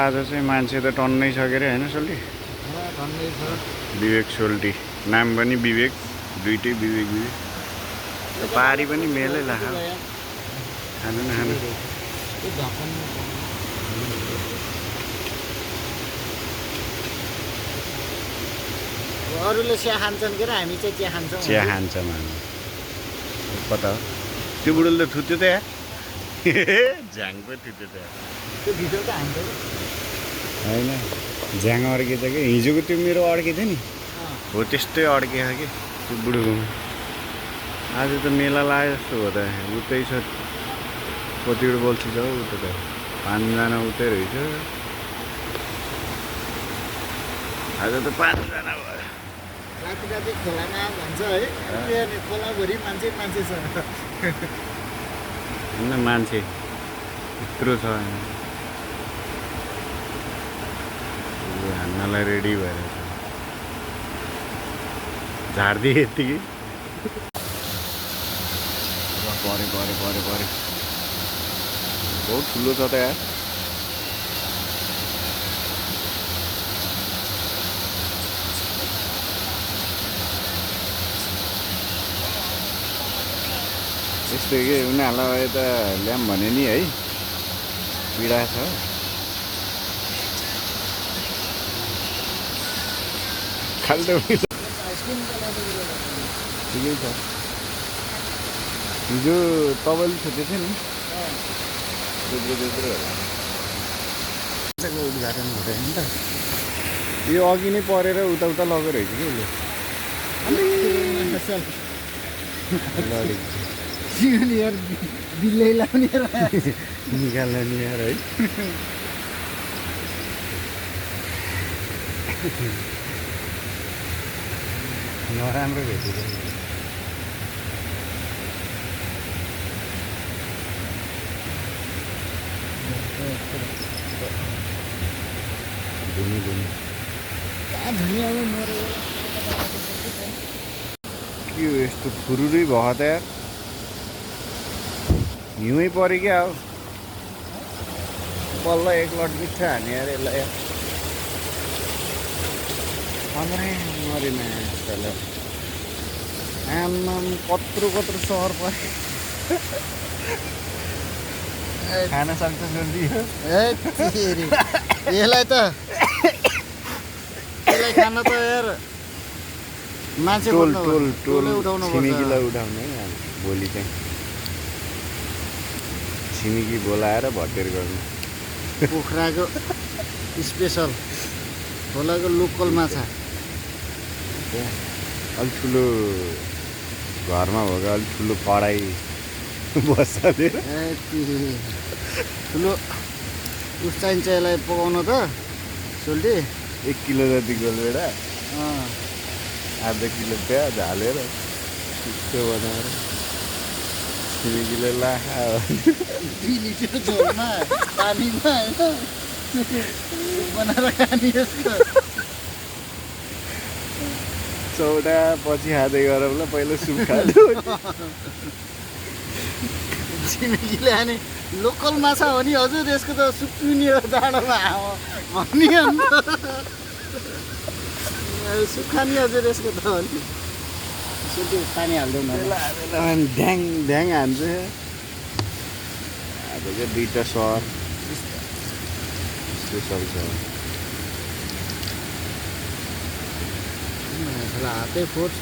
आज चाहिँ मान्छे त टन्नै छ के अरे होइन सोल्टी? विवेक सोल्टी नाम पनि विवेक, दुइटै विवेक विवेक। पारी पनि मेलै लाग्छ। खानु न खानु। अरूले चिया खान्छन् के हामी चाहिँ चिया खान्छौँ। चिया खान्छौँ हामी। कता हो त्यो बुढोले त थुत्यो त यार। झ्याङ पो थुत्यो त यार। त्यो भिडियो त हान्छ होइन झ्याङ अड्केछ कि हिजोको त्यो मेरो अड्केको थियो नि हो त्यस्तै अड्केछ कि त्यो बुढोको। आज त मेला लाग्यो जस्तो हो त उतै छ कतिवटा बल्छी छ हौ उता त 5 जना उतै रहेछ। आज त 5 जना भयो। राति राति खोलामा भन्छ है अनि खोलाभरि मान्छे मान्छे छ। होइन मान्छे यत्रो छ हान्नलाई रेडी भएर छ। झार्दिए यत्तिकै परे परे परे परे बहुत ठुलो छ त यार। यस्तो के उनीहरूलाई त ल्याम भने नि है पीडा छ। खाल्टो ठिकै छ। हिजो तपाईँले सोधेको थियो नि त्यत्रो त्यत्रो होला उद्घाटन हुँदैन नि त। यो अघि नै परेर उता उता लगेर रहेछ कि उसले यार बिल्लै लाउने निकाल्न नि यार है। नराम्रो भेटेको धुनी धुनी के हो यस्तो फुरुरै भयो त यार। हिउँै पऱ्यो क्या हो बल्ल एक लट मिठो हाने यार यसलाई यार। मरे माछाल आम्माम कत्रो कत्रो सहर पऱ्यो। खान सक्छ जल्दी यसलाई खान त यार मान्छे टोल टोल टोल उठाउनु छिमेकीलाई उठाउने है भोलि चाहिँ छिमेकी बोलाएर भटेर गर्नु। पोखराको स्पेसल खोलाको लोकल माछा अलिक ठुलो घरमा भएको अलिक ठुलो कडाई बसालेर ठुलो उस चाहिन्छ यसलाई पकाउन त सोल्टी 1 किलो जति गोलभेडा आधा किलो प्याज हालेर त्यो बनाएर छिमेकीले लाखा 2 लिटर झोलमा पानीमा होइन बनाएर खाने यसको चौडा पछि खाँदै गरौँ ल पहिला सुप खानु। छिमेकीले खाने लोकल माछा हो नि हजुर यसको त सुप पिउने हो जाडोमा भन्ने सुप खाने हजुर यसको त हो नि। पानी हाल्दैन ढ्याङ ढ्याङ हान्छ। अब चाहिँ 2टा सहर स्पेसल छ। हातै फोर्स